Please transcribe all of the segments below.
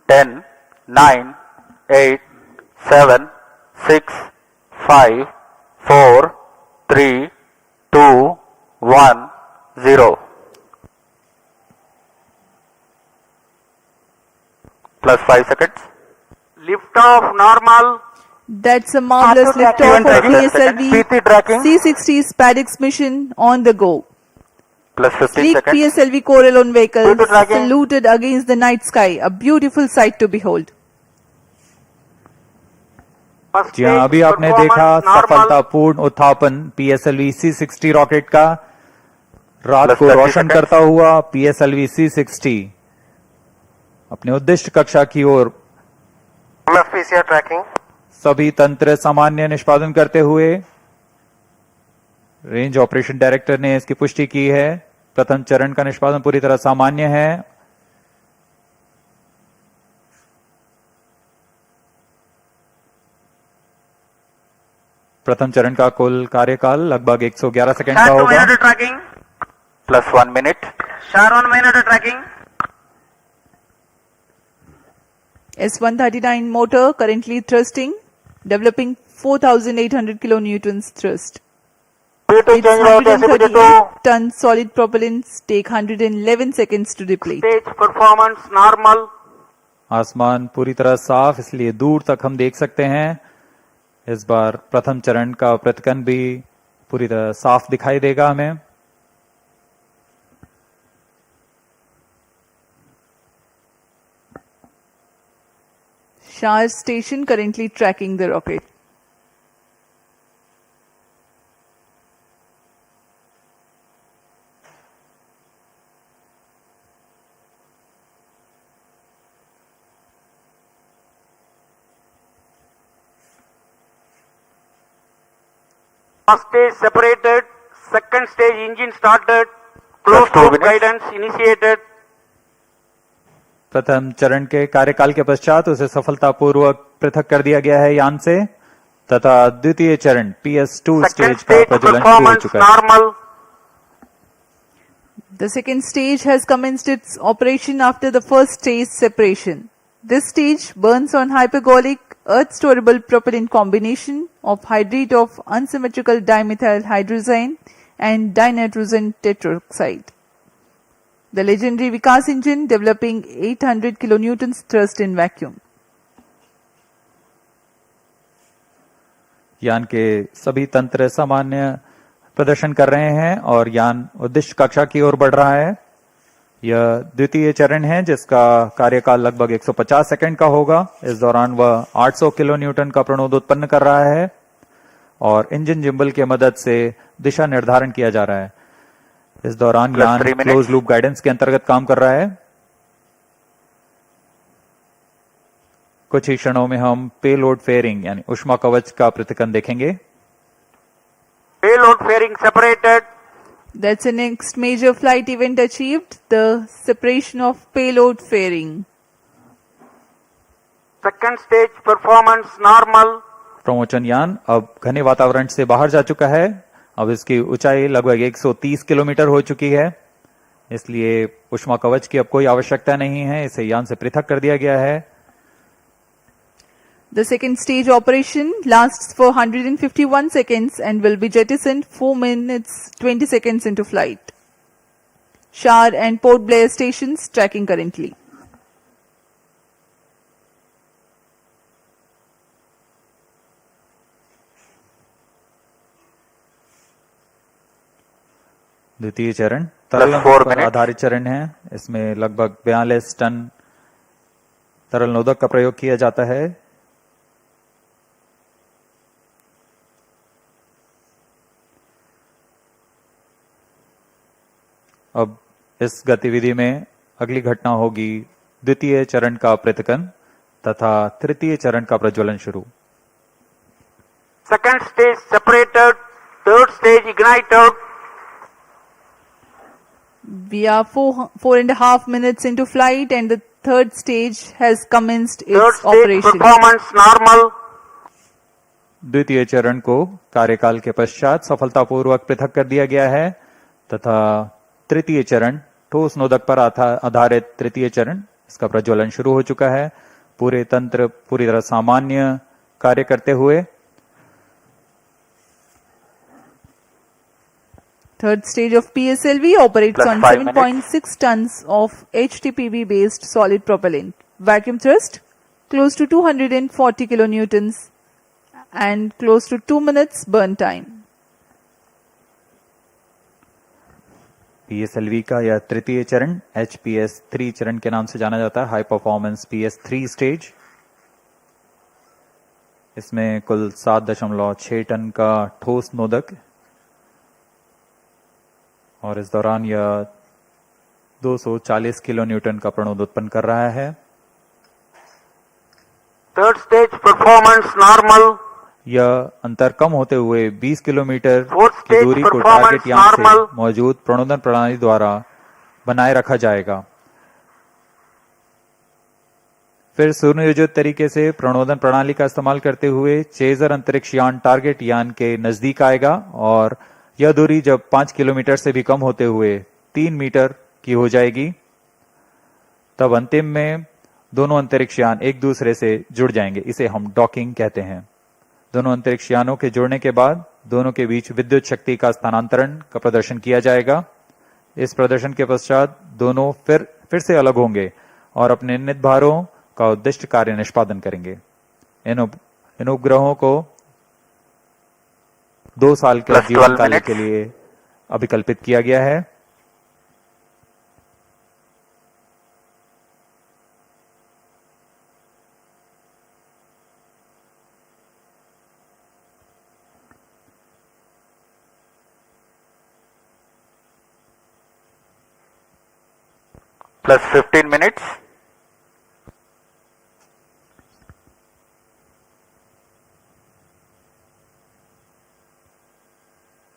10, 9, 8, 7, 6, 5, 4, 3, 2, 1, 0. Plus 5 seconds. Lift off normal. That's a marvelous liftoff of PSLV PT tracking. C-60's Paddock's mission on the go. Plus 15 Sleek seconds. PSLV Corellon vehicle Good tracking. saluted against the night sky, a beautiful sight to behold. First जी हाँ, stage अभी आपने performance देखा normal. सफलतापूर्ण उत्थापन PSLV C-60 rocket का रात Plus को 30 रोशन seconds. करता हुआ PSLV C-60 अपने उद्दिष्ट कक्षा की ओर PCR tracking. सभी तंत्र सामान्य निष्पादन करते हुए रेंज ऑपरेशन डायरेक्टर ने इसकी पुष्टि की है। प्रथम चरण का निष्पादन पूरी तरह सामान्य है। प्रथम चरण का कुल कार्यकाल लगभग 111 सेकंड का Start 2 होगा। minute tracking. Plus 1 minute. Start 1 minute tracking. S-139 motor currently thrusting, developing 4,800 kilonewtons thrust. P2 Its change out ऐसे बजे तो 138-ton solid propellants take 111 seconds to deplete. Stage performance normal. आसमान पूरी तरह साफ, इसलिए दूर तक हम देख सकते हैं। इस बार प्रथम चरण का प्रतिकन भी पूरी तरह साफ दिखाई देगा हमें। Shah station currently tracking the rocket. First stage separated. Second stage engine started. Closed Plus 2 loop minutes. guidance initiated. प्रथम चरण के कार्यकाल के पश्चात उसे सफलतापूर्वक पृथक कर दिया गया है यान से, तथा द्वितीय चरण PS2 Second स्टेज का stage प्रज्वलन शुरू हो performance चुका है। normal. The second stage has commenced its operation after the first stage separation. This stage burns on hypergolic earth-storable propellant combination of hydrate of unsymmetrical dimethyl hydrazine and dinitrogen tetroxide. The legendary Vikas engine developing 800 kilonewtons thrust in vacuum. यान के सभी तंत्र सामान्य प्रदर्शन कर रहे हैं और यान उद्दिष्ट कक्षा की ओर बढ़ रहा है। यह द्वितीय चरण है जिसका कार्यकाल लगभग 150 सेकंड का होगा। इस दौरान वह 800 किलो न्यूटन का प्रणोद उत्पन्न कर रहा है और इंजन जिम्बल की मदद से दिशा निर्धारण किया जा रहा है। इस दौरान Plus यान 3 minutes. क्लोज लूप गाइडेंस के अंतर्गत काम कर रहा है। कुछ ही क्षणों में हम पेलोड फेयरिंग यानी ऊष्मा कवच का प्रतिकन देखेंगे। Payload fairing separated. That's the next major flight event achieved, the separation of payload fairing. Second stage performance normal. प्रमोचन यान अब घने वातावरण से बाहर जा चुका है। अब इसकी ऊंचाई लगभग 130 किलोमीटर हो चुकी है, इसलिए ऊष्मा कवच की अब कोई आवश्यकता नहीं है। इसे यान से पृथक कर दिया गया है। The second stage operation lasts for 151 seconds and will be jettisoned 4 minutes 20 seconds into flight. Shar and Port Blair stations tracking currently. द्वितीय चरण तरल Plus 4 पर minutes. आधारित चरण है। इसमें लगभग 42 टन तरल नोदक का प्रयोग किया जाता है। अब इस गतिविधि में अगली घटना होगी द्वितीय चरण का प्रतिकन तथा तृतीय चरण का प्रज्वलन शुरू। Second stage separated. Third stage ignited. We are 4.5 minutes into flight and the third stage has commenced Third its stage operation. performance normal. द्वितीय चरण को कार्यकाल के पश्चात सफलतापूर्वक पृथक कर दिया गया है तथा तृतीय चरण ठोस नोदक पर आधारित तृतीय चरण इसका प्रज्वलन शुरू हो चुका है। पूरे तंत्र पूरी तरह सामान्य कार्य करते हुए Third stage of PSLV operates Plus on 5 minutes. 7.6 tons of HTPV based solid propellant. Vacuum thrust close to 240 kilonewtons and close to 2 minutes burn time. PSLV का यह तृतीय चरण HPS 3 चरण के नाम से जाना जाता है, हाई परफॉर्मेंस PS3 स्टेज। इसमें कुल 7.6 टन का ठोस नोदक और इस दौरान यह 240 किलो न्यूटन का प्रणोद उत्पन्न कर रहा है। Third stage performance normal. यह अंतर कम होते हुए 20 किलोमीटर Fourth की stage दूरी को performance टारगेट यान से normal. मौजूद प्रणोदन प्रणाली द्वारा बनाए रखा जाएगा। फिर सुनियोजित तरीके से प्रणोदन प्रणाली का इस्तेमाल करते हुए चेजर अंतरिक्ष यान टारगेट यान के नजदीक आएगा और यह दूरी जब 5 किलोमीटर से भी कम होते हुए 3 मीटर की हो जाएगी, तब अंतिम में दोनों अंतरिक्ष यान एक दूसरे से जुड़ जाएंगे। इसे हम डॉकिंग कहते हैं। दोनों अंतरिक्ष यानों के जुड़ने के बाद दोनों के बीच विद्युत शक्ति का स्थानांतरण का प्रदर्शन किया जाएगा। इस प्रदर्शन के पश्चात दोनों फिर से अलग होंगे और अपने नियत भारों का उद्दिष्ट कार्य निष्पादन करेंगे। इन उपग्रहों को 2 साल के Plus जीवन 12 काल minutes. के लिए अभिकल्पित किया गया है। Plus 15 minutes.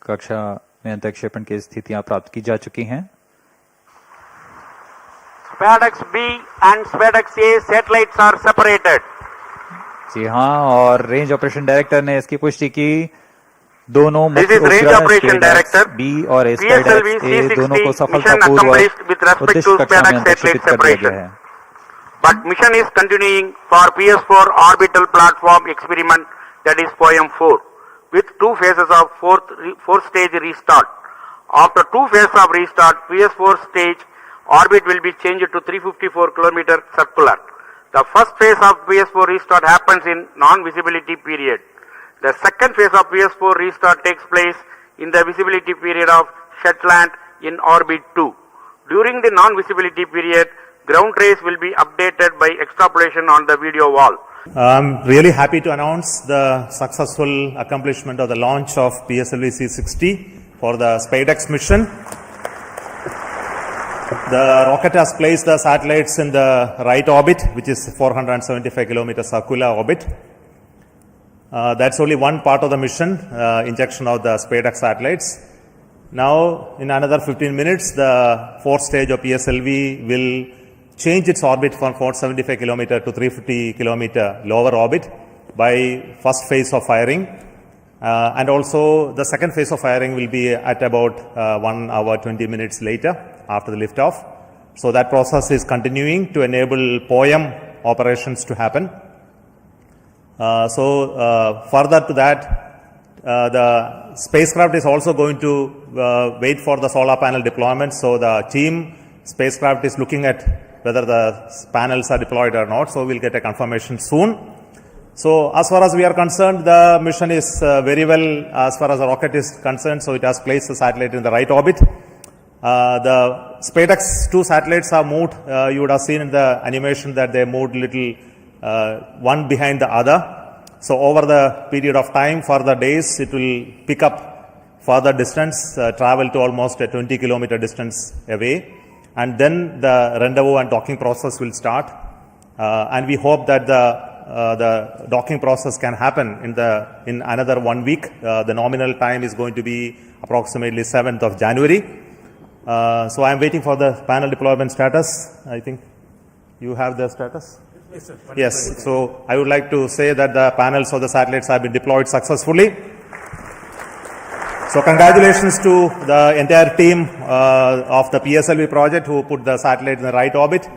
कक्षा में अंतरिक्षेपण की स्थितियां प्राप्त की जा चुकी हैं। SpaceX B and SpaceX A satellites are separated. जी हाँ, और रेंज ऑपरेशन डायरेक्टर ने इसकी पुष्टि की। दोनों This मुख्य is Range उपग्रह Operation Director. बी और PSLV SpaceX A दोनों को C60 mission सफलतापूर्वक accomplished with respect उद्दिष्ट to कक्षा में SpaceX अंतरिक्षित satellite कर दिया गया separation. है। But mission is continuing for PS4 orbital platform experiment, that is POEM-4, with 2 phases of fourth stage restart. After 2 phases of restart, PS4 stage orbit will be changed to 354 km circular. The first phase of PS4 restart happens in non-visibility period. The second phase of PS4 restart takes place in the visibility period of Shetland in orbit 2. During the non-visibility period, ground trace will be updated by extrapolation on the video wall. I'm really happy to announce the successful accomplishment of the launch of PSLV C60 for the SpaceX mission. The rocket has placed the satellites in the right orbit, which is 475 kilometer circular orbit. That's only one part of the mission, injection of the SpaceX satellites. Now, in another 15 minutes, the fourth stage of PSLV will change its orbit from 475 kilometer to 350 kilometer lower orbit by first phase of firing. And also the second phase of firing will be at about 1 hour 20 minutes later after the liftoff. So that process is continuing to enable POEM operations to happen. Further to that, the spacecraft is also going to wait for the solar panel deployment. So the team spacecraft is looking at whether the panels are deployed or not. So we'll get a confirmation soon. So as far as we are concerned, the mission is very well as far as the rocket is concerned. So it has placed the satellite in the right orbit. The SpaceX 2 satellites are moved. You would have seen in the animation that they moved little one behind the other. So over the period of time, for the days, it will pick up further distance, travel to almost a 20 kilometer distance away. And then the rendezvous and docking process will start. And we hope that the docking process can happen in another 1 week. The nominal time is going to be approximately 7th of January. So I am waiting for the panel deployment status. I think you have the status? Yes, sir. Yes. So I would like to say that the panels of the satellites have been deployed successfully. So congratulations to the entire team of the PSLV project who put the satellite in the right orbit.